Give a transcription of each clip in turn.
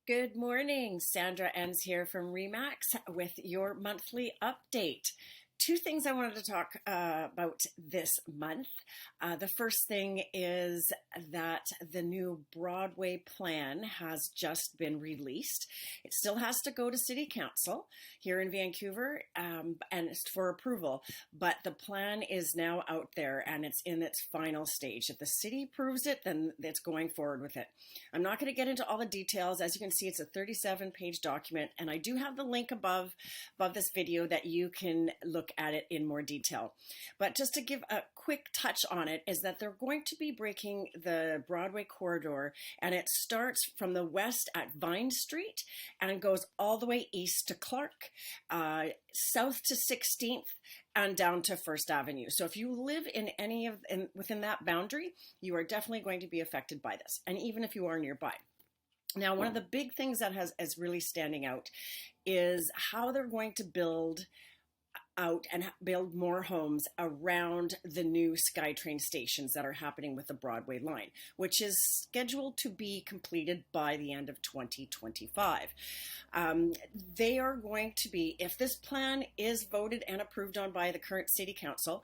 Good morning. Sandra Enns here from Remax with your monthly update. Two things I wanted to talk about this month. The first thing is that the new Broadway Plan has just been released. It still has to go to City Council here in Vancouver and it's for approval, but the plan is now out there and it's in its final stage. If the city approves it, then it's going forward with it. I'm not going to get into all the details. As you can see, it's a 37-page document, and I do have the link above this video that you can look at it in more detail. But just to give a quick touch on it is that they're going to be breaking the Broadway Corridor, and it starts from the west at Vine Street and goes all the way east to Clark, south to 16th, and down to First Avenue. So if you live in within that boundary, you are definitely going to be affected by this, and even if you are nearby. Now, one of the big things that is really standing out is how they're going to build out and build more homes around the new Skytrain stations that are happening with the Broadway line, which is scheduled to be completed by the end of 2025. They are going to be, if this plan is voted and approved on by the current City Council,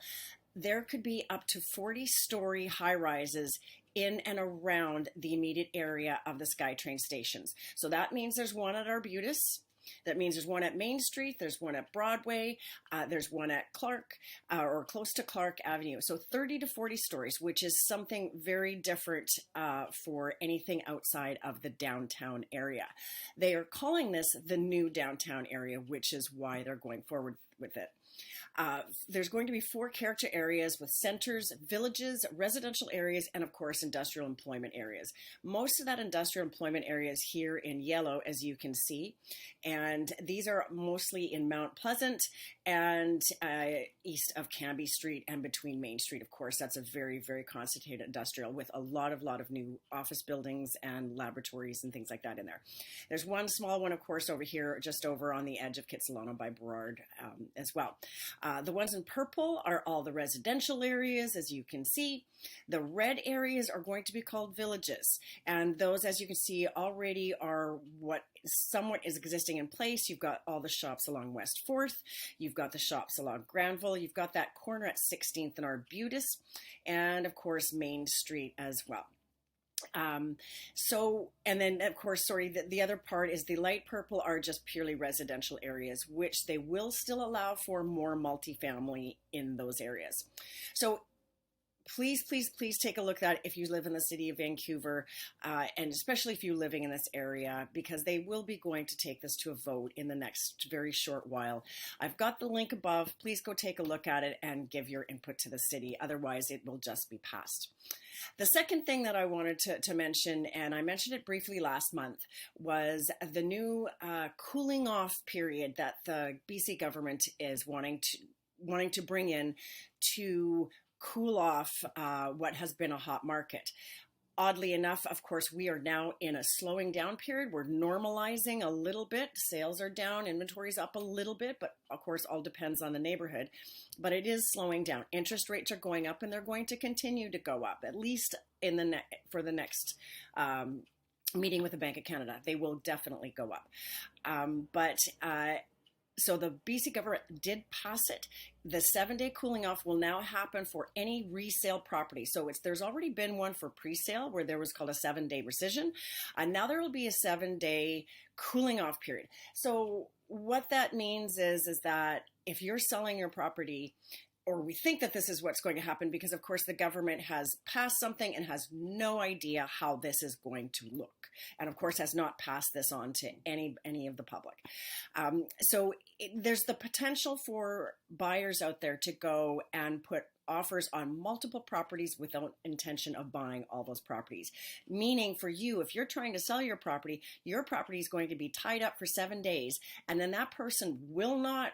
there could be up to 40-story high-rises in and around the immediate area of the Skytrain stations. So that means there's one at Arbutus. That means there's one at Main Street, there's one at Broadway, there's one at Clark, or close to Clark Avenue. So 30 to 40 stories, which is something very different for anything outside of the downtown area. They are calling this the new downtown area, which is why they're going forward with it. There's going to be 4 character areas with centers, villages, residential areas, and of course industrial employment areas. Most of that industrial employment area is here in yellow, as you can see, and these are mostly in Mount Pleasant and east of Cambie Street and between Main Street. Of course, that's a very, very concentrated industrial with a lot of new office buildings and laboratories and things like that in there. There's one small one, of course, over here, just over on the edge of Kitsilano by Burrard as well. The ones in purple are all the residential areas, as you can see. The red areas are going to be called villages, and those, as you can see, already are what somewhat is existing in place. You've got all the shops along West 4th, you've got the shops along Granville, you've got that corner at 16th and Arbutus, and of course Main Street as well. And then of course, the other part is the light purple are just purely residential areas, which they will still allow for more multifamily in those areas. So please, please, please take a look at that if you live in the city of Vancouver, and especially if you're living in this area, because they will be going to take this to a vote in the next very short while. I've got the link above. Please go take a look at it and give your input to the city. Otherwise, it will just be passed. The second thing that I wanted to mention, and I mentioned it briefly last month, was the new cooling off period that the BC government is wanting to bring in to cool off what has been a hot market. Oddly enough, of course, we are now in a slowing down period. We're normalizing a little bit. Sales are down, inventory's up a little bit, but of course, all depends on the neighborhood. But it is slowing down. Interest rates are going up, and they're going to continue to go up, at least in for the next meeting with the Bank of Canada. They will definitely go up. So the BC government did pass it. The 7-day cooling off will now happen for any resale property. So there's already been one for pre-sale where there was called a 7-day rescission. And now there will be a 7-day cooling off period. So what that means is that if you're selling your property, or we think that this is what's going to happen, because of course the government has passed something and has no idea how this is going to look, and of course has not passed this on to any of the public. There's the potential for buyers out there to go and put offers on multiple properties without intention of buying all those properties. Meaning for you, if you're trying to sell your property is going to be tied up for 7 days, and then that person will not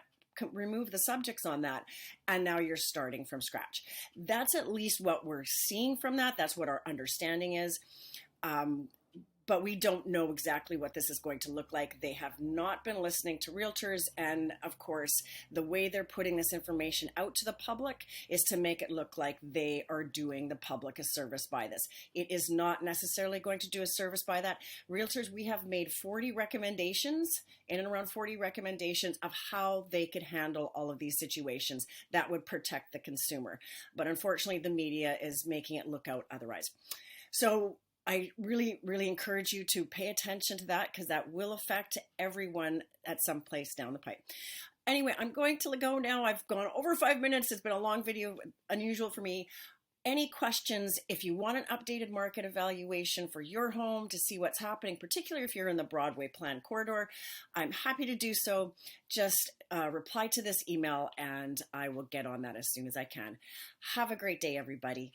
remove the subjects on that, and now you're starting from scratch. That's at least what we're seeing from that. That's what our understanding is. but we don't know exactly what this is going to look like. They have not been listening to realtors. And of course, the way they're putting this information out to the public is to make it look like they are doing the public a service by this. It is not necessarily going to do a service by that. Realtors, we have made 40 recommendations, in and around 40 recommendations of how they could handle all of these situations that would protect the consumer. But unfortunately, the media is making it look out otherwise. So I really, really encourage you to pay attention to that, because that will affect everyone at some place down the pipe. Anyway, I'm going to go now. I've gone over 5 minutes. It's been a long video, unusual for me. Any questions, if you want an updated market evaluation for your home to see what's happening, particularly if you're in the Broadway Plan corridor, I'm happy to do so. Just reply to this email and I will get on that as soon as I can. Have a great day, everybody.